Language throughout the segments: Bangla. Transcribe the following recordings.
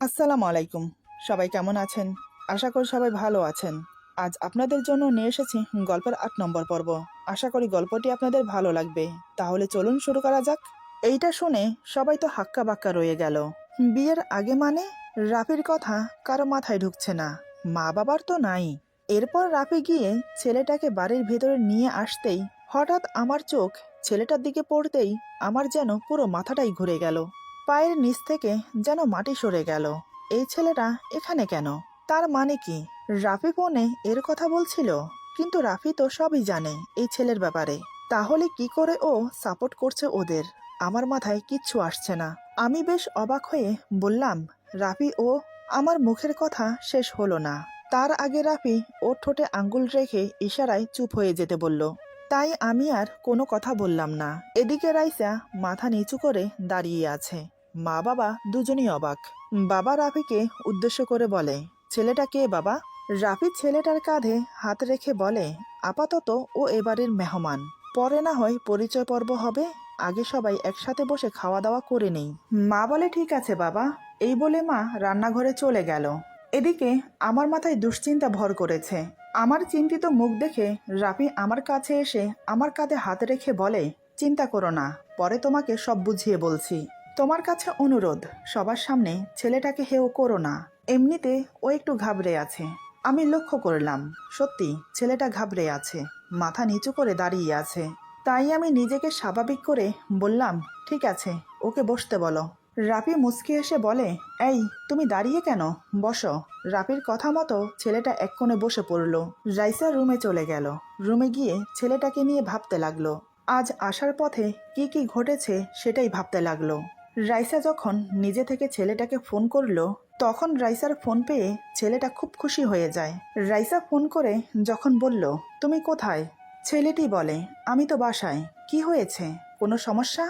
আসসালামু আলাইকুম। সবাই কেমন আছেন? আশা করি সবাই ভালো আছেন। আজ আপনাদের জন্য নিয়ে এসেছি গল্পের ৮ নম্বর পর্ব। আশা করি গল্পটি আপনাদের ভালো লাগবে। তাহলে চলুন শুরু করা যাক। এইটা শুনে সবাই তো হাক্কা বাক্কা রয়ে গেল। বিয়ের আগে মানে? রাফির কথা কারো মাথায় ঢুকছে না। মা বাবার তো নাই। এরপর রাফি গিয়ে ছেলেটাকে বাড়ির ভেতরে নিয়ে আসতেই হঠাৎ আমার চোখ ছেলেটার দিকে পড়তেই আমার যেন পুরো মাথাটাই ঘুরে গেল। পায়ের নিচ থেকে যেন মাটি সরে গেল। এই ছেলেটা এখানে কেন? তার মানে কি রাফি ফোনে এর কথা বলছিল? কিন্তু রাফি তো সবই জানে এই ছেলের ব্যাপারে। তাহলে কি করে ও সাপোর্ট করছে ওদের? আমার মাথায় কিচ্ছু আসছে না। আমি বেশ অবাক হয়ে বললাম, রাফি ও। আমার মুখের কথা শেষ হলো না, তার আগে রাফি ওর ঠোঁটে আঙ্গুল রেখে ইশারায় চুপ হয়ে যেতে বলল। তাই আমি আর কোনো কথা বললাম না। এদিকে রাইসা মাথা নিচু করে দাঁড়িয়ে আছে। মা বাবা দুজনই অবাক। বাবা রাফিকে উদ্দেশ্য করে বলে, ছেলেটা কে বাবা? রাফি ছেলেটার কাঁধে হাত রেখে বলে, আপাতত ও এবারের মেহমান, পরে না হয় পরিচয় পর্ব হবে, আগে সবাই একসাথে বসে খাওয়া দাওয়া করে নেই। মা বলে, ঠিক আছে বাবা। এই বলে মা রান্নাঘরে চলে গেল। এদিকে আমার মাথায় দুশ্চিন্তা ভর করেছে। আমার চিন্তিত মুখ দেখে রাফি আমার কাছে এসে আমার কাঁধে হাত রেখে বলে, চিন্তা করো না, পরে তোমাকে সব বুঝিয়ে বলছি। তোমার কাছে অনুরোধ, সবার সামনে ছেলেটাকে হেও করো না। এমনিতে ও একটু ঘাবড়ে আছে। আমি লক্ষ্য করলাম, সত্যি ছেলেটা ঘাবড়ে আছে, মাথা নিচু করে দাঁড়িয়ে আছে। তাই আমি নিজেকে স্বাভাবিক করে বললাম, ঠিক আছে, ওকে বসতে বলো। রাফি মুচকি এসে বলে, এই তুমি দাঁড়িয়ে কেন? বসো। রাফির কথা মতো ছেলেটা এক কোণে বসে পড়ল। রাইসা রুমে চলে গেল। রুমে গিয়ে ছেলেটাকে নিয়ে ভাবতে লাগলো। আজ আসার পথে কি কি ঘটেছে সেটাই ভাবতে লাগলো। রাইসা যখন নিজে থেকে ছেলেটাকে ফোন করলো, তখন রাইসার ফোন পেয়ে ছেলেটা খুব খুশি হয়ে যায়। রাইসা ফোন করে যখন বলল, তুমি কোথায়? ছেলেটি বলে, আমি তো বাসায়। কি হয়েছে? কোনো সমস্যা?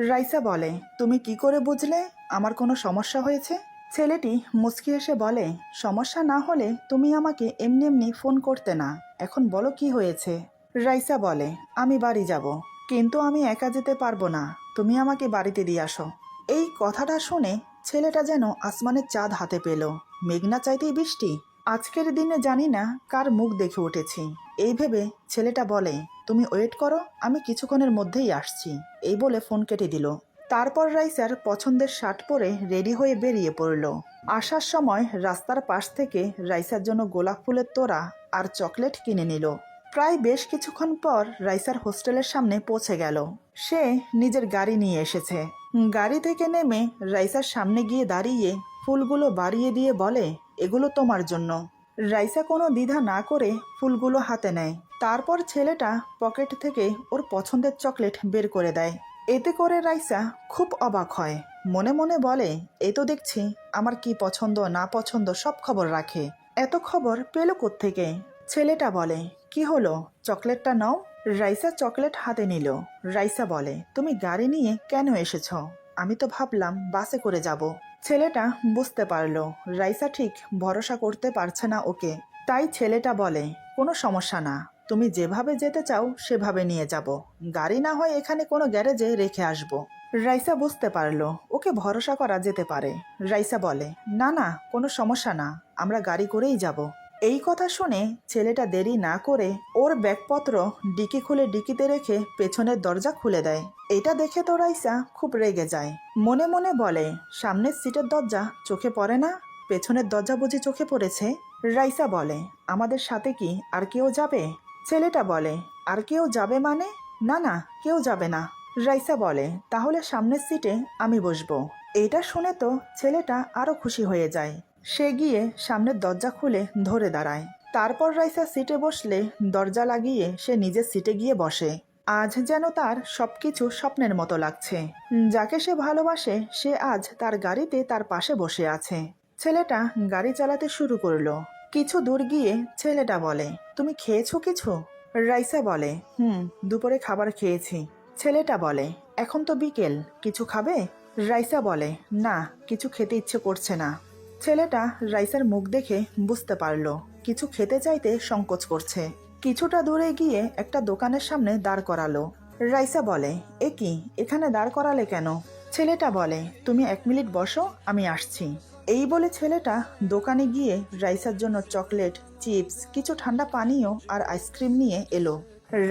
রাইসা বলে, তুমি কি করে বুঝলে আমার কোনো সমস্যা হয়েছে? ছেলেটি মুচকি এসে বলে, সমস্যা না হলে তুমি আমাকে এমনি এমনি ফোন করতে না। এখন বলো কি হয়েছে? রাইসা বলে, আমি বাড়ি যাব, কিন্তু আমি একা যেতে পারবো না, তুমি আমাকে বাড়িতে দিয়ে আসো। এই কথাটা শুনে ছেলেটা যেন আসমানের চাঁদ হাতে পেল। মেঘনা চাইতেই বৃষ্টি। আজকের দিনে জানি না কার মুখ দেখে উঠেছি। এই ভেবে ছেলেটা বলে, তুমি ওয়েট করো, আমি কিছুক্ষণের মধ্যেই আসছি। এই বলে ফোন কেটে দিল। তারপর রাইসার পছন্দের শার্ট পরে রেডি হয়ে বেরিয়ে পড়ল। আসার সময় রাস্তার পাশ থেকে রাইসার জন্য গোলাপ ফুলের তোড়া আর চকলেট কিনে নিল। প্রায় বেশ কিছুক্ষণ পর রাইসার হোস্টেলের সামনে পৌঁছে গেল। সে নিজের গাড়ি নিয়ে এসেছে। গাড়ি থেকে নেমে রাইসার সামনে গিয়ে দাঁড়িয়ে ফুলগুলো বাড়িয়ে দিয়ে বলে, এগুলো তোমার জন্য। রাইসা কোনো দ্বিধা না করে ফুলগুলো হাতে নেয়। তারপর ছেলেটা পকেট থেকে ওর পছন্দের চকলেট বের করে দেয়। এতে করে রাইসা খুব অবাক হয়। মনে মনে বলে, এই তো দেখছি আমার কি পছন্দ না পছন্দ সব খবর রাখে। এত খবর পেল কোত্থেকে? ছেলেটা বলে, কি হলো, চকলেটটা নাও। রাইসা চকলেট হাতে নিল। রাইসা বলে, তুমি গাড়ি নিয়ে কেন এসেছ? আমি তো ভাবলাম বাসে করে যাব। ছেলেটা বুঝতে পারলো রাইসা ঠিক ভরসা করতে পারছে না ওকে। তাই ছেলেটা বলে, কোনো সমস্যা না, তুমি যেভাবে যেতে চাও সেভাবে নিয়ে যাব। গাড়ি না হয় এখানে কোনো গ্যারেজে রেখে আসব। রাইসা বুঝতে পারলো ওকে ভরসা করা যেতে পারে। রাইসা বলে, না না, কোনো সমস্যা না, আমরা গাড়ি করেই যাব। এই কথা শুনে ছেলেটা দেরি না করে ওর ব্যাগপত্র ডিকি খুলে ডিকিতে রেখে পেছনের দরজা খুলে দেয়। এটা দেখে তো রাইসা খুব রেগে যায়। মনে মনে বলে, সামনের সিটের দরজা চোখে পড়ে না, পেছনের দরজা বুঝি চোখে পড়েছে। রাইসা বলে, আমাদের সাথে কি আর কেউ যাবে? ছেলেটা বলে, আর কেউ যাবে মানে? না না, কেউ যাবে না। রাইসা বলে, তাহলে সামনের সিটে আমি বসবো। এটা শুনে তো ছেলেটা আরো খুশি হয়ে যায়। সে গিয়ে সামনের দরজা খুলে ধরে দাঁড়ায়। তারপর রাইসা সিটে বসলে দরজা লাগিয়ে সে নিজের সিটে গিয়ে বসে। আজ যেন তার সবকিছু স্বপ্নের মতো লাগছে। যাকে সে ভালোবাসে সে আজ তার গাড়িতে তার পাশে বসে আছে। ছেলেটা গাড়ি চালাতে শুরু করলো। কিছু দূর গিয়ে ছেলেটা বলে, তুমি খেয়েছো কিছু? রাইসা বলে, দুপুরে খাবার খেয়েছি। ছেলেটা বলে, এখন তো বিকেল, কিছু খাবে? রাইসা বলে, না, কিছু খেতে ইচ্ছে করছে না। ছেলেটা রাইসার মুখ দেখে বুঝতে পারলো কিছু খেতে চাইতে সংকোচ করছে। কিছুটা দূরে গিয়ে একটা দোকানের সামনে দাঁড় করালো। রাইসা বলে, এ কি, এখানে দাঁড় করালে কেন? ছেলেটা বলে, তুমি 1 মিনিট বসো, আমি আসছি। এই বলে ছেলেটা দোকানে গিয়ে রাইসার জন্য চকলেট, চিপস, কিছু ঠান্ডা পানীয় আর আইসক্রিম নিয়ে এলো।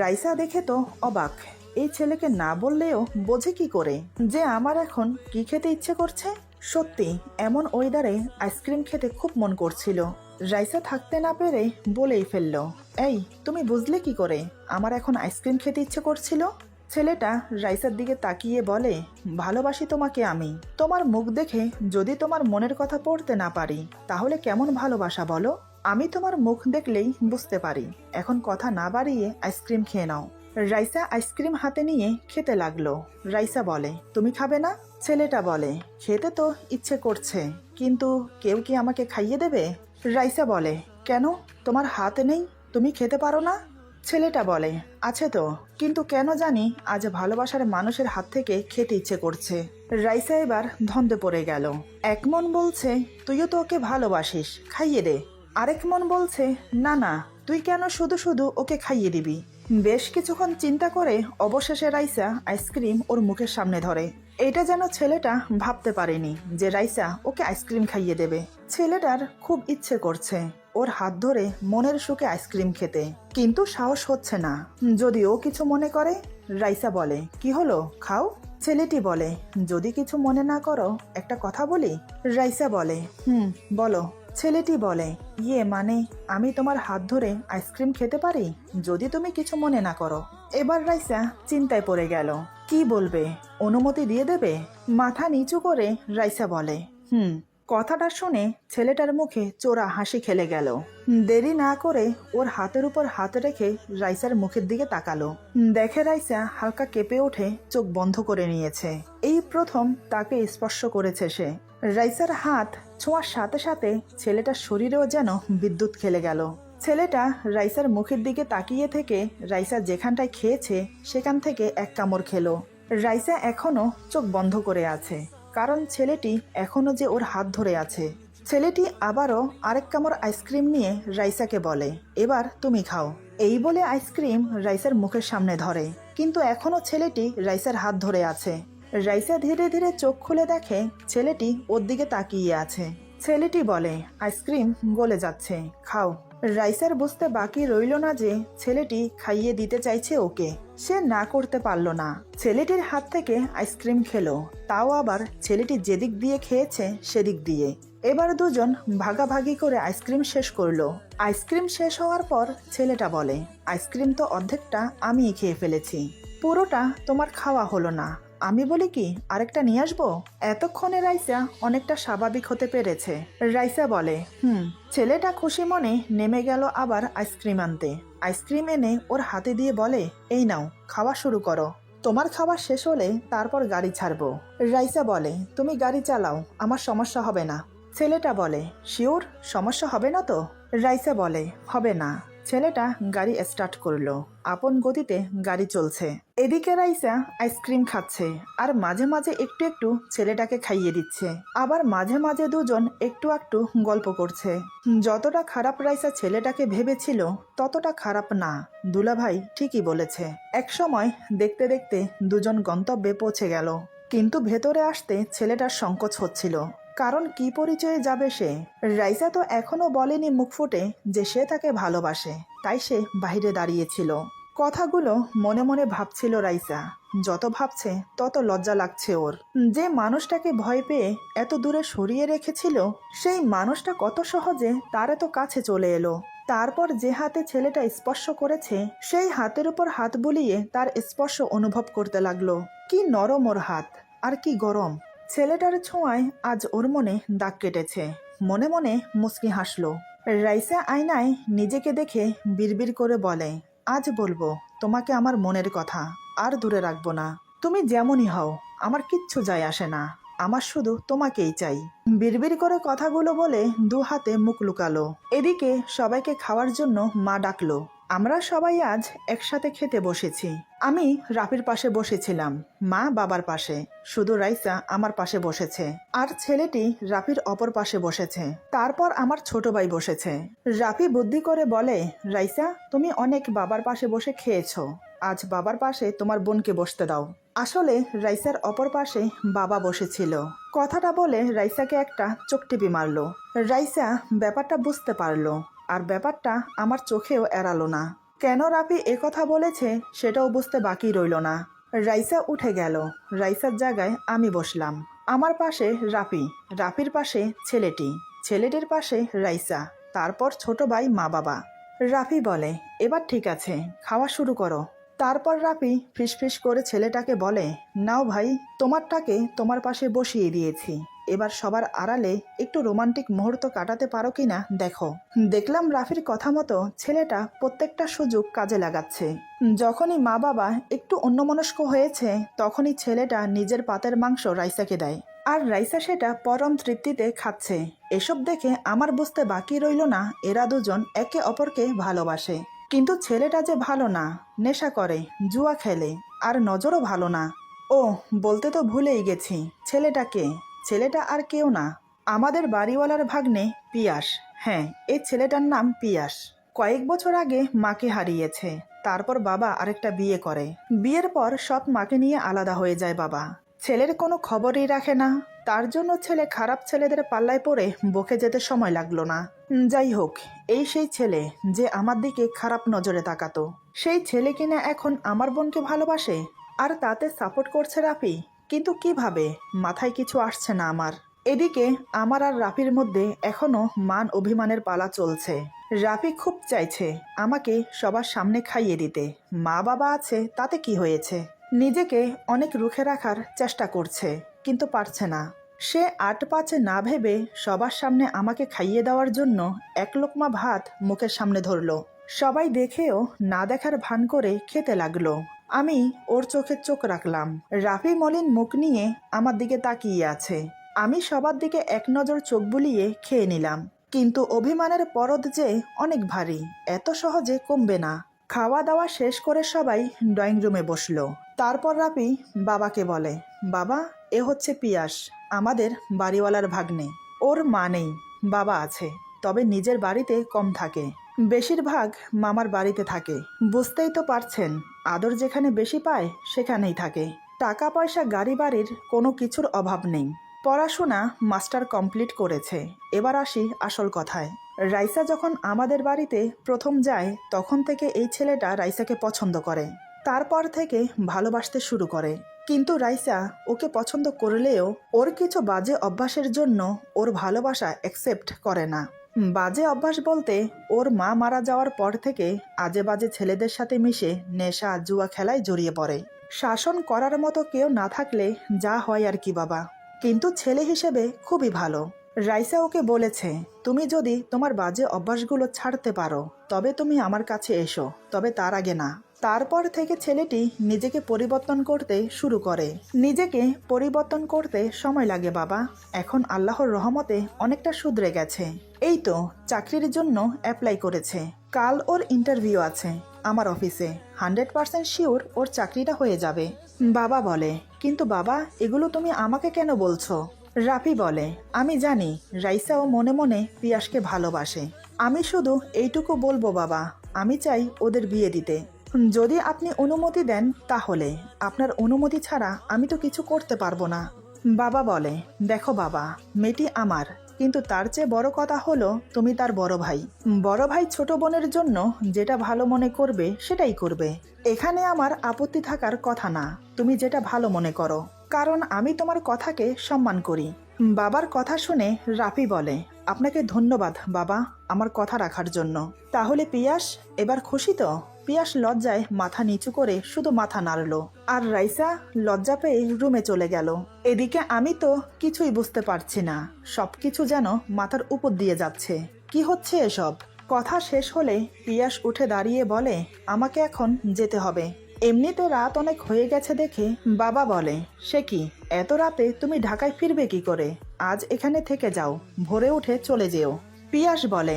রাইসা দেখে তো অবাক, এই ছেলেকে না বললেও বোঝে কি করে যে আমার এখন কি খেতে ইচ্ছে করছে। সত্যি এমন ওয়েদারে আইসক্রিম খেতে খুব মন করছিল। রাইসা থাকতে না পেরে বলেই ফেলল, এই তুমি বুঝলে কি করে আমার এখন আইসক্রিম খেতে ইচ্ছে করছিল? ছেলেটা রাইসার দিকে তাকিয়ে বলে, ভালোবাসি তোমাকে আমি। তোমার মুখ দেখে যদি তোমার মনের কথা পড়তে না পারি তাহলে কেমন ভালোবাসা বলো? আমি তোমার মুখ দেখলেই বুঝতে পারি। এখন কথা না বাড়িয়ে আইসক্রিম খেয়ে নাও। রাইসা আইসক্রিম হাতে নিয়ে খেতে লাগলো। রাইসা বলে, তুমি খাবে না? ছেলেটা বলে, খেতে তো ইচ্ছে করছে, কিন্তু কেউ কি আমাকে খাইয়ে দেবে? রাইসা বলে, কেন, তোমার হাত নেই, তুমি খেতে পারো না? ছেলেটা বলে, আছে তো, কিন্তু কেন জানি আজ ভালোবাসার মানুষের হাত থেকে খেতে ইচ্ছে করছে। রাইসা এবার ধন্দে পড়ে গেল। এক মন বলছে, তুইও তো ওকে ভালোবাসিস, খাইয়ে দে। আরেক মন বলছে, না না, তুই কেন শুধু শুধু ওকে খাইয়ে দিবি। বেশ কিছুক্ষণ চিন্তা করে অবশেষে রাইসা আইসক্রিম ওর মুখের সামনে ধরে। এটা যেন ছেলেটা ভাবতে পারেনি যে রাইসা ওকে আইসক্রিম খাইয়ে দেবে। ছেলেটার খুব ইচ্ছে করছে ওর হাত ধরে মনের সুখে আইসক্রিম খেতে, কিন্তু সাহস হচ্ছে না। যদি ও কিছু মনে করে? রাইসা বলে, কি হলো, খাও। ছেলেটি বলে, যদি কিছু মনে না করো একটা কথা বলি। রাইসা বলে, বলো। ছেলেটি বলে, মানে আমি তোমার হাত ধরে আইসক্রিম খেতে পারি যদি তুমি কিছু মনে না করো। এবার রাইসা চিন্তায় পড়ে গেল, কি বলবে, অনুমতি দিয়ে দেবে? মাথা নিচু করে রাইসা বলে, কথাটা শুনে ছেলেটার মুখে চোরা হাসি খেলে গেল। দেরি না করে ওর হাতের উপর হাত রেখে রাইসার মুখের দিকে তাকালো। দেখে রাইসা হালকা কেঁপে উঠে চোখ বন্ধ করে নিয়েছে। এই প্রথম তাকে স্পর্শ করেছে সে। রাইসার হাত ছোঁয়ার সাথে সাথে ছেলেটার শরীরেও যেন বিদ্যুৎ খেলে গেল। ছেলেটা রাইসার মুখের দিকে তাকিয়ে থেকে রাইসা যেখানটায় খেয়েছে সেখান থেকে এক কামড় খেলো। রাইসা এখনো চোখ বন্ধ করে আছে, কারণ ছেলেটি এখনো যে ওর হাত ধরে আছে। ছেলেটি আবারও আরেক কামড় আইসক্রিম নিয়ে রাইসাকে বলে, এবার তুমি খাও। এই বলে আইসক্রিম রাইসার মুখের সামনে ধরে, কিন্তু এখনো ছেলেটি রাইসার হাত ধরে আছে। রাইসা ধীরে ধীরে চোখ খুলে দেখে ছেলেটি ওর দিকে তাকিয়ে আছে। ছেলেটি বলে, আইসক্রিম গলে যাচ্ছে, খাও। রাইসার বুঝতে বাকি রইল না যে ছেলেটি খাইয়ে দিতে চাইছে ওকে। সে না করতে পারল না। ছেলেটির হাত থেকে আইসক্রিম খেলো, তাও আবার ছেলেটি যেদিক দিয়ে খেয়েছে সেদিক দিয়ে। এবার দুজন ভাগাভাগি করে আইসক্রিম শেষ করলো। আইসক্রিম শেষ হওয়ার পর ছেলেটা বলে, আইসক্রিম তো অর্ধেকটা আমিই খেয়ে ফেলেছি, পুরোটা তোমার খাওয়া হলো না। আমি বলি কি, আরেকটা নিয়ে আসবো? এতক্ষণে রাইসা অনেকটা স্বাভাবিক হতে পেরেছে। রাইসা বলে, ছেলেটা খুশি মনে নেমে গেল আবার আইসক্রিম আনতে। আইসক্রিম এনে ওর হাতে দিয়ে বলে, এই নাও, খাওয়া শুরু করো। তোমার খাওয়া শেষ হলে তারপর গাড়ি ছাড়বো। রাইসা বলে, তুমি গাড়ি চালাও, আমার সমস্যা হবে না। ছেলেটা বলে, শিওর, সমস্যা হবে না তো? রাইসা বলে, হবে না। ছেলেটা গাড়ি স্টার্ট করলো। আপন গতিতে গাড়ি চলছে। এদিকে রাইসা আইসক্রিম খাচ্ছে আর মাঝে মাঝে একটু একটু ছেলেটাকে খাইয়ে দিচ্ছে। আবার মাঝে মাঝে দুজন একটু একটু গল্প করছে। যতটা খারাপ রাইসা ছেলেটাকে ভেবেছিল ততটা খারাপ না। দুলাভাই ঠিকই বলেছে। এক সময় দেখতে দেখতে দুজন গন্তব্যে পৌঁছে গেল, কিন্তু ভেতরে আসতে ছেলেটার সংকোচ হচ্ছিল। কারণ কি পরিচয়ে যাবে সে? রাইসা তো এখনো বলেনি মুখ ফুটে যে সে তাকে ভালোবাসে, তাই সে বাইরে দাঁড়িয়েছিল। কথাগুলো মনে মনে ভাবছিল রাইসা। যত ভাবছে তত লজ্জা লাগছে ওর। যে মানুষটাকে ভয় পেয়ে এত দূরে সরিয়ে রেখেছিল সেই মানুষটা কত সহজে তার এত কাছে চলে এলো। তারপর যে হাতে ছেলেটা স্পর্শ করেছে সেই হাতের উপর হাত বুলিয়ে তার স্পর্শ অনুভব করতে লাগলো। কি নরম ওর হাত, আর কি গরম। ছেলেটার ছোঁয়ায় আজ ওর মনে দাগ কেটেছে। মনে মনে মুচকি হাসলো। রাইসা আয়নায় নিজেকে দেখে বিড়বিড় করে বলে, আজ বলবো তোমাকে আমার মনের কথা, আর দূরে রাখবো না। তুমি যেমনই হও, আমার কিচ্ছু যায় আসে না, আমার শুধু তোমাকেই চাই। বিড়বিড় করে কথাগুলো বলে দু হাতে মুখ লুকালো। এদিকে সবাইকে খাওয়ার জন্য মা ডাকলো। আমরা সবাই আজ একসাথে খেতে বসেছি। আমি রাফির পাশে বসেছিলাম, মা বাবার পাশে, শুধু রাইসা আমার পাশে বসেছে, আর ছেলেটি রাফির অপর পাশে বসেছে। তারপর আমার ছোট ভাই বসেছে। রাফি বুদ্ধি করে বলে, রাইসা তুমি অনেক বাবার পাশে বসে খেয়েছো, আজ বাবার পাশে তোমার বোনকে বসতে দাও। আসলে রাইসার অপর পাশে বাবা বসেছিল। কথাটা বলে রাইসাকে একটা চোখটিপি মারলো। রাইসা ব্যাপারটা বুঝতে পারলো, আর ব্যাপারটা আমার চোখেও এড়ালো না। কেন রাফি একথা বলেছে সেটাও বুঝতে বাকি রইল না। রাইসা উঠে গেল। রাইসার জায়গায় আমি বসলাম। আমার পাশে রাফি, রাফির পাশে ছেলেটি, ছেলেটির পাশে রাইসা, তারপর ছোট ভাই মা বাবা। রাফি বলে, এবার ঠিক আছে, খাওয়া শুরু করো। তারপর রাফি ফিসফিস করে ছেলেটাকে বলে, নাও ভাই, তোমারটাকে তোমার পাশে বসিয়ে দিয়েছি, এবার সবার আড়ালে একটু রোমান্টিক মুহূর্ত কাটাতে পারো কিনা দেখো। দেখলাম রাফির কথা মতো ছেলেটা প্রত্যেকটা সুযোগ কাজে লাগাচ্ছে। যখনই মা বাবা একটু অন্যমনস্ক হয়েছে তখনই ছেলেটা নিজের পাতের মাংস রাইসাকে দেয়, আর রাইসা সেটা পরম তৃপ্তিতে খাচ্ছে। এসব দেখে আমার বুঝতে বাকি রইল না এরা দুজন একে অপরকে ভালোবাসে। কিন্তু ছেলেটা যে ভালো না, নেশা করে, জুয়া খেলে, আর নজরও ভালো না। ও বলতে তো ভুলেই গেছি, ছেলেটাকে, ছেলেটা আর কেউ না, আমাদের বাড়িওয়ালার ভাগ্নে পিয়াস। হ্যাঁ, এই ছেলেটার নাম পিয়াস। কয়েক বছর আগে মাকে হারিয়েছে, তারপর বাবা আরেকটা বিয়ে করে। বিয়ের পর সৎ মাকে নিয়ে আলাদা হয়ে যায় বাবা। ছেলের কোনো খবরই রাখে না, তার জন্য ছেলে খারাপ ছেলেদের পাল্লায় পড়ে বকে যেতে সময় লাগলো না। যাই হোক, এই সেই ছেলে যে আমার দিকে খারাপ নজরে তাকাতো, সেই ছেলে কিনা এখন আমার বোনকে ভালোবাসে, আর তাতে সাপোর্ট করছে রাফি। কিন্তু কিভাবে, মাথায় কিছু আসছে না আমার। এদিকে আমার আর রাফির মধ্যে এখনো মান অভিমানের পালা চলছে। রাফি খুব চাইছে আমাকে সবার সামনে খাইয়ে দিতে, মা বাবা আছে তাতে কি হয়েছে। নিজেকে অনেক রুখে রাখার চেষ্টা করছে, কিন্তু পারছে না। সে আট পাঁচে না ভেবে সবার সামনে আমাকে খাইয়ে দেওয়ার জন্য এক লোকমা ভাত মুখের সামনে ধরলো। সবাই দেখেও না দেখার ভান করে খেতে লাগলো। আমি ওর চোখে চোখ রাখলাম। রাফি মলিন মুখ নিয়ে আমার দিকে তাকিয়ে আছে। আমি সবার দিকে এক নজর চোখ বুলিয়ে খেয়ে নিলাম। কিন্তু অভিমানের পরদ যে অনেক ভারী, এত সহজে কমবে না। খাওয়া দাওয়া শেষ করে সবাই ড্রয়িং রুমে বসলো। তারপর রাফি বাবাকে বলে, বাবা, এ হচ্ছে পিয়াস, আমাদের বাড়িওয়ালার ভাগ্নে। ওর মা নেই, বাবা আছে, তবে নিজের বাড়িতে কম থাকে, বেশিরভাগ মামার বাড়িতে থাকে। বুঝতেই তো পারছেন, আদর যেখানে বেশি পায় সেখানেই থাকে। টাকা পয়সা গাড়ি বাড়ির কোনো কিছুর অভাব নেই। পড়াশোনা মাস্টার কমপ্লিট করেছে। এবার আসি আসল কথায়। রাইসা যখন আমাদের বাড়িতে প্রথম যায় তখন থেকে এই ছেলেটা রাইসাকে পছন্দ করে। তারপর থেকে ভালোবাসতে শুরু করে। কিন্তু রাইসা ওকে পছন্দ করলেও ওর কিছু বাজে অভ্যাসের জন্য ওর ভালোবাসা অ্যাকসেপ্ট করে না। বাজে অভ্যাস বলতে, ওর মা মারা যাওয়ার পর থেকে আজে বাজে ছেলেদের সাথে মিশে নেশা জুয়া খেলায় জড়িয়ে পড়ে। শাসন করার মতো কেউ না থাকলে যা হয় আর কি বাবা। কিন্তু ছেলে হিসেবে খুবই ভালো। রাইসা ওকে বলেছে, তুমি যদি তোমার বাজে অভ্যাসগুলো ছাড়তে পারো তবে তুমি আমার কাছে এসো, তবে তার আগে না। তারপর থেকে ছেলেটি নিজেকে পরিবর্তন করতে শুরু করে। নিজেকে পরিবর্তন করতে সময় লাগে বাবা। এখন আল্লাহর রহমতে অনেকটা শুধরে গেছে। এই তো চাকরির জন্য অ্যাপ্লাই করেছে। কাল ওর ইন্টারভিউ আছে আমার অফিসে। 100% শিওর ওর চাকরিটা হয়ে যাবে। বাবা বলে, কিন্তু বাবা, এগুলো তুমি আমাকে কেন বলছো? রাফি বলে, আমি জানি রাইসাও মনে মনে পিয়াসকে ভালোবাসে। আমি শুধু এইটুকু বলবো বাবা, আমি চাই ওদের বিয়ে দিতে। যদি আপনি অনুমতি দেন তাহলে। আপনার অনুমতি ছাড়া আমি তো কিছু করতে পারবো না। বাবা বলে, দেখো বাবা, মেয়েটি আমার, কিন্তু তার চেয়ে বড় কথা হলো তুমি তার বড় ভাই। বড় ভাই ছোট বোনের জন্য যেটা ভালো মনে করবে সেটাই করবে। এখানে আমার আপত্তি থাকার কথা না, তুমি যেটা ভালো মনে করো, কারণ আমি তোমার কথাকে সম্মান করি। বাবার কথা শুনে রাফি বলে, আপনাকে ধন্যবাদ বাবা আমার কথা রাখার জন্য। তাহলে পিয়াস এবার খুশি তো? পিয়াস লজ্জায় মাথা নিচু করে শুধু মাথা নাড়ল, আর রাইসা লজ্জা পেয়ে রুমে চলে গেল। এদিকে আমি তো কিছুই বুঝতে পারছি না, সবকিছু যেন মাথার উপর দিয়ে যাচ্ছে। কি হচ্ছে এসব? কথা শেষ হলে পিয়াস উঠে দাঁড়িয়ে বলে, আমাকে এখন যেতে হবে। এমনিতে রাত অনেক হয়ে গেছে দেখে বাবা বলে, সে কি, এত রাতে তুমি ঢাকায় ফিরবে কি করে? আজ এখানে থেকে যাও, ভোরে উঠে চলে যেও। পিয়াস বলে,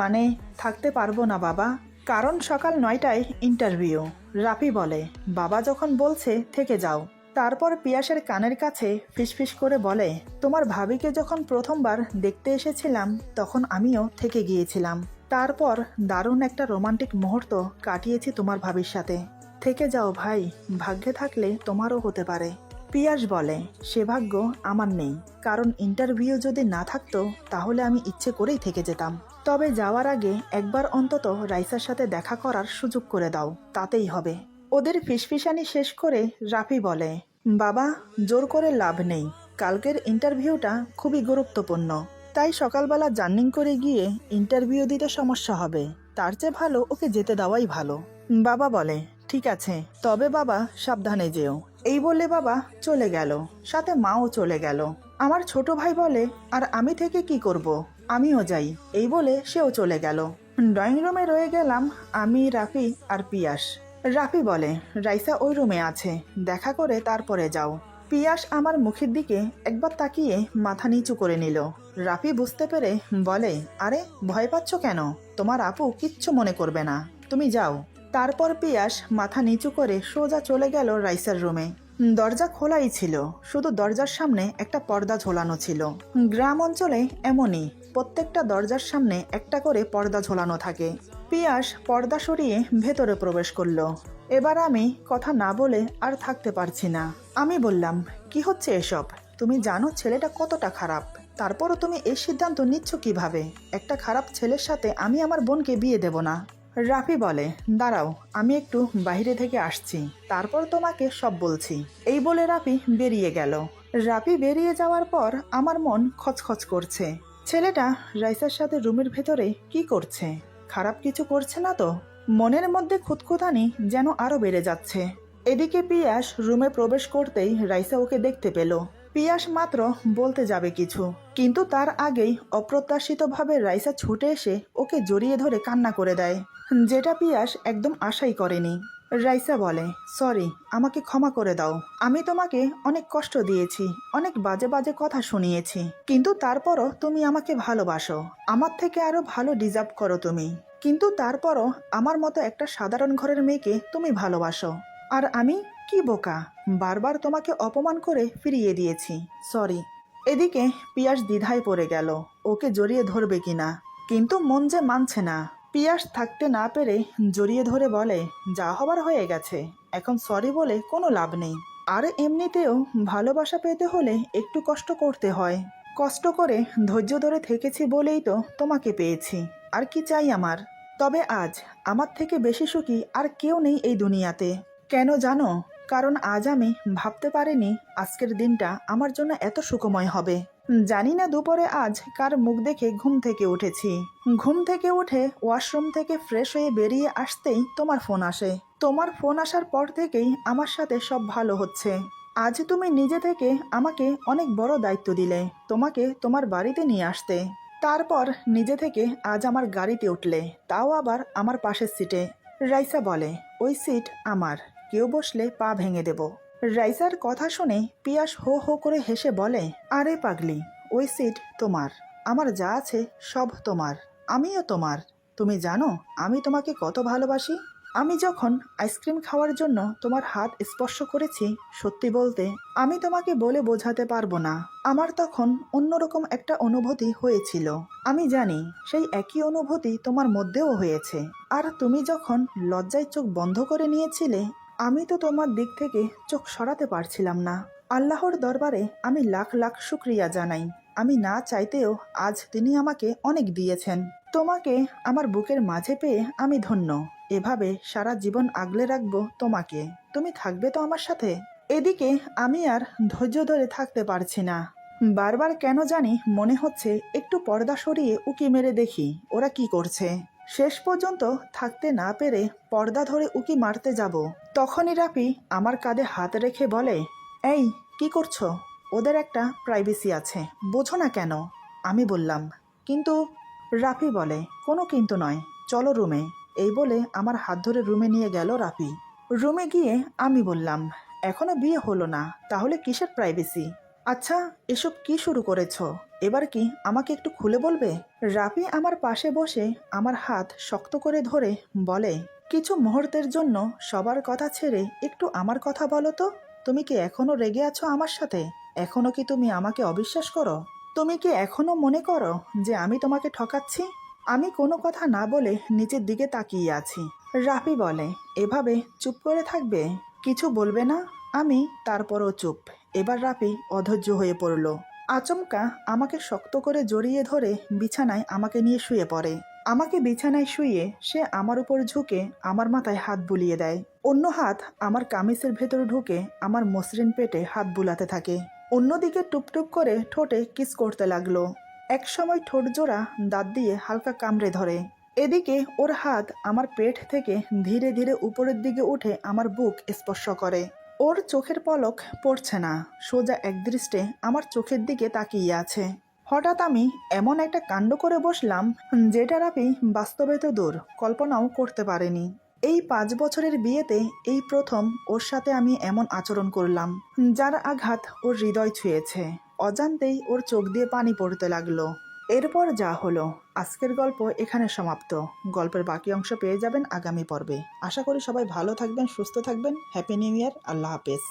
মানে থাকতে পারবো না বাবা, কারণ সকাল 9টায় ইন্টারভিউ। রাফি বলে, বাবা যখন বলছে থেকে যাও। তারপর পিয়াসের কানের কাছে ফিসফিস করে বলে, তোমার ভাবিকে যখন প্রথমবার দেখতে এসেছিলাম তখন আমিও থেকে গিয়েছিলাম। তারপর দারুণ একটা রোমান্টিক মুহূর্ত কাটিয়েছি তোমার ভাবির সাথে। থেকে যাও ভাই, ভাগ্যে থাকলে তোমারও হতে পারে। পিয়াস বলে, সে ভাগ্য আমার নেই, কারণ ইন্টারভিউ যদি না থাকতো তাহলে আমি ইচ্ছে করেই থেকে যেতাম। তবে যাওয়ার আগে একবার অন্তত রাইসার সাথে দেখা করার সুযোগ করে দাও, তাতেই হবে। ওদের ফিসফিসানি শেষ করে রাফি বলে, বাবা, জোর করে লাভ নেই, কালকের ইন্টারভিউটা খুবই গুরুত্বপূর্ণ, তাই সকালবেলা জার্নিং করে গিয়ে ইন্টারভিউ দিতে সমস্যা হবে, তার চেয়ে ভালো ওকে যেতে দেওয়াই ভালো। বাবা বলে, ঠিক আছে, তবে বাবা সাবধানে যেও। এই বলে বাবা চলে গেল, সাথে মাও চলে গেল। আমার ছোট ভাই বলে, আর আমি থেকে কি করব, আমিও যাই। এই বলে সেও চলে গেল। ড্রয়িং রুমে রয়ে গেলাম আমি, রাফি আর পিয়াস। রাফি বলে, রাইসা ওই রুমে আছে, দেখা করে তারপরে যাও। পিয়াস আমার মুখের দিকে একবার তাকিয়ে মাথা নিচু করে নিল। রাফি বুঝতে পেরে বলে, আরে ভয় পাচ্ছ কেন, তোমার আপু কিচ্ছু মনে করবে না, তুমি যাও। তারপর পিয়াস মাথা নিচু করে সোজা চলে গেল রাইসার রুমে। দরজা খোলাই ছিল, শুধু দরজার সামনে একটা পর্দা ঝোলানো ছিল। গ্রাম অঞ্চলে এমনই, প্রত্যেকটা দরজার সামনে একটা করে পর্দা ঝোলানো থাকে। পিয়াস পর্দা সরিয়ে ভেতরে প্রবেশ করলো। এবার আমি কথা না বলে আর থাকতে পারছি না। আমি বললাম, কি হচ্ছে এসব, তুমি জানো ছেলেটা কতটা খারাপ, তারপরও তুমি এই সিদ্ধান্ত নিচ্ছ কিভাবে? একটা খারাপ ছেলের সাথে আমি আমার বোনকে বিয়ে দেব না। রাফি বলে, দাঁড়াও, আমি একটু বাইরে থেকে আসছি, তারপর তোমাকে সব বলছি। এই বলে রাফি বেরিয়ে গেল। রাফি বেরিয়ে যাওয়ার পর আমার মন খচখচ করছে। ছেলেটা রাইসার সাথে রুমের ভেতরে কি করছে? খারাপ কিছু করছে না তো? মনের মধ্যে খুঁতখুঁতানি যেন আরো বেড়ে যাচ্ছে। এদিকে পিয়াস রুমে প্রবেশ করতেই রাইসা ওকে দেখতে পেল। পিয়াস মাত্র বলতে যাবে কিছু, কিন্তু তার আগেই অপ্রত্যাশিতভাবে রাইসা ছুটে এসে ওকে জড়িয়ে ধরে কান্না করে দেয়, যেটা পিয়াস একদম আশাই করেনি। রাইসা বলে, সরি, আমাকে ক্ষমা করে দাও, আমি তোমাকে অনেক কষ্ট দিয়েছি, অনেক বাজে বাজে কথা শুনিয়েছি, কিন্তু তারপরও তুমি আমাকে ভালোবাসো, আমার থেকে আরো ভালো ডিজার্ভ করো তুমি, কিন্তু তারপরও আমার মতো একটা সাধারণ ঘরের মেয়েকে তুমি ভালোবাসো, আর আমি কি বোকা, বারবার তোমাকে অপমান করে ফিরিয়ে দিয়েছি, সরি। এদিকে পিয়াস দ্বিধায় পড়ে গেল, ওকে জড়িয়ে ধরবে কিনা, কিন্তু মন যে মানছে না। পিয়াস থাকতে না পেরে জড়িয়ে ধরে বলে, যা হবার হয়ে গেছে, এখন সরি বলে কোনো লাভ নেই, আর এমনিতেও ভালোবাসা পেতে হলে একটু কষ্ট করতে হয়, কষ্ট করে ধৈর্য ধরে থেকেছি বলেই তো তোমাকে পেয়েছি, আর কি চাই আমার? তবে আজ আমার থেকে বেশি সুখী আর কেউ নেই এই দুনিয়াতে। কেন জানো? কারণ আজ আমি ভাবতে পারিনি আজকের দিনটা আমার জন্য এত সুখময় হবে। জানি না দুপুরে আজ কার মুখ দেখে ঘুম থেকে উঠেছি। ঘুম থেকে উঠে ওয়াশরুম থেকে ফ্রেশ হয়ে বেরিয়ে আসতেই তোমার ফোন আসে। তোমার ফোন আসার পর থেকেই আমার সাথে সব ভালো হচ্ছে। আজ তুমি নিজে থেকে আমাকে অনেক বড় দায়িত্ব দিলে, তোমাকে তোমার বাড়িতে নিয়ে আসতে। তারপর নিজে থেকে আজ আমার গাড়িতে উঠলে, তাও আবার আমার পাশের সিটে। রাইসা বলে, ওই সিট আমার, কেউ বসলে পা ভেঙে দেব। রাইসার কথা শুনে পিয়াস হো হো করে হেসে বলে, আরে পাগলি, ওই সিট তোমার, আমার যা আছে সব তোমার, আমিও তোমার। তুমি জানো আমি তোমাকে কত ভালোবাসি? আমি যখন আইসক্রিম খাওয়ার জন্য তোমার হাত স্পর্শ করেছি, সত্যি বলতে আমি তোমাকে বলে বোঝাতে পারবো না, আমার তখন অন্যরকম একটা অনুভূতি হয়েছিল। আমি জানি সেই একই অনুভূতি তোমার মধ্যেও হয়েছে। আর তুমি যখন লজ্জায় চোখ বন্ধ করে নিয়েছিলে, আমি তো তোমার দিক থেকে চোখ সরাতে পারছিলাম না। আল্লাহর দরবারে আমি লাখ লাখ শুকরিয়া জানাই। আমি না চাইতেও আজ তিনি আমাকে অনেক দিয়েছেন। তোমাকে আমার বুকের মাঝে পেয়ে আমি ধন্য। এভাবে সারা জীবন আগলে রাখবো তোমাকে। তুমি থাকবে তো আমার সাথে? এদিকে আমি আর ধৈর্য ধরে থাকতে পারছি না। বারবার কেন জানি মনে হচ্ছে একটু পর্দা সরিয়ে উকি মেরে দেখি ওরা কি করছে। শেষ পর্যন্ত থাকতে না পেরে পর্দা ধরে উকি মারতে যাব, তখনই রাফি আমার কাঁধে হাত রেখে বলে, এই কি করছো? ওদের একটা প্রাইভেসি আছে, বোঝো না কেন? আমি বললাম, কিন্তু। রাফি বলে, কোনো কিন্তু নয়, চলো রুমে। এই বলে আমার হাত ধরে রুমে নিয়ে গেল রাফি। রুমে গিয়ে আমি বললাম, এখনো বিয়ে হলো না, তাহলে কিসের প্রাইভেসি? আচ্ছা, এসব কি শুরু করেছো? এবার কি আমাকে একটু খুলে বলবে? রাফি আমার পাশে বসে আমার হাত শক্ত করে ধরে বলে, কিছু মুহূর্তের জন্য সবার কথা ছেড়ে একটু আমার কথা বলো তো। তুমি কি এখনো রেগে আছো আমার সাথে? এখনো কি তুমি আমাকে অবিশ্বাস করো? তুমি কি এখনো মনে করো যে আমি তোমাকে ঠকাচ্ছি? আমি কোনো কথা না বলে নিচের দিকে তাকিয়ে আছি। রাফি বলে, এভাবে চুপ করে থাকবে, কিছু বলবে না? আমি তারপরও চুপ। এবার রাফি অধৈর্য হয়ে পড়ল। আচমকা আমাকে শক্ত করে জড়িয়ে ধরে বিছানায় আমাকে নিয়ে শুয়ে পড়ে। আমাকে বিছানায় শুয়ে সে আমার উপর ঝুঁকে আমার মাথায় হাত বুলিয়ে দেয়। অন্য হাত আমার কামিজের ভেতর ঢুকে আমার মসৃণ পেটে হাত বুলাতে থাকে। অন্যদিকে টুপটুপ করে ঠোঁটে কিস করতে লাগলো। একসময় ঠোঁট জোড়া দাঁত দিয়ে হালকা কামড়ে ধরে। এদিকে ওর হাত আমার পেট থেকে ধীরে ধীরে উপরের দিকে উঠে আমার বুক স্পর্শ করে। ওর চোখের পলক পড়ছে না, সোজা একদৃষ্টে আমার চোখের দিকে তাকিয়ে আছে। হঠাৎ আমি এমন একটা কাণ্ড করে বসলাম যেটার আমি বাস্তবে তো দূর কল্পনাও করতে পারিনি। এই 5 বছরের বিয়েতে এই প্রথম ওর সাথে আমি এমন আচরণ করলাম যার আঘাত ওর হৃদয় ছুঁয়েছে। অজান্তেই ওর চোখ দিয়ে পানি পড়তে লাগলো। এরপর যা হলো, আজকের গল্প এখানে সমাপ্ত। গল্পের বাকি অংশ পেয়ে যাবেন আগামী পর্বে। আশা করি সবাই ভালো থাকবেন, সুস্থ থাকবেন। Happy new year. আল্লাহ হাফেজ।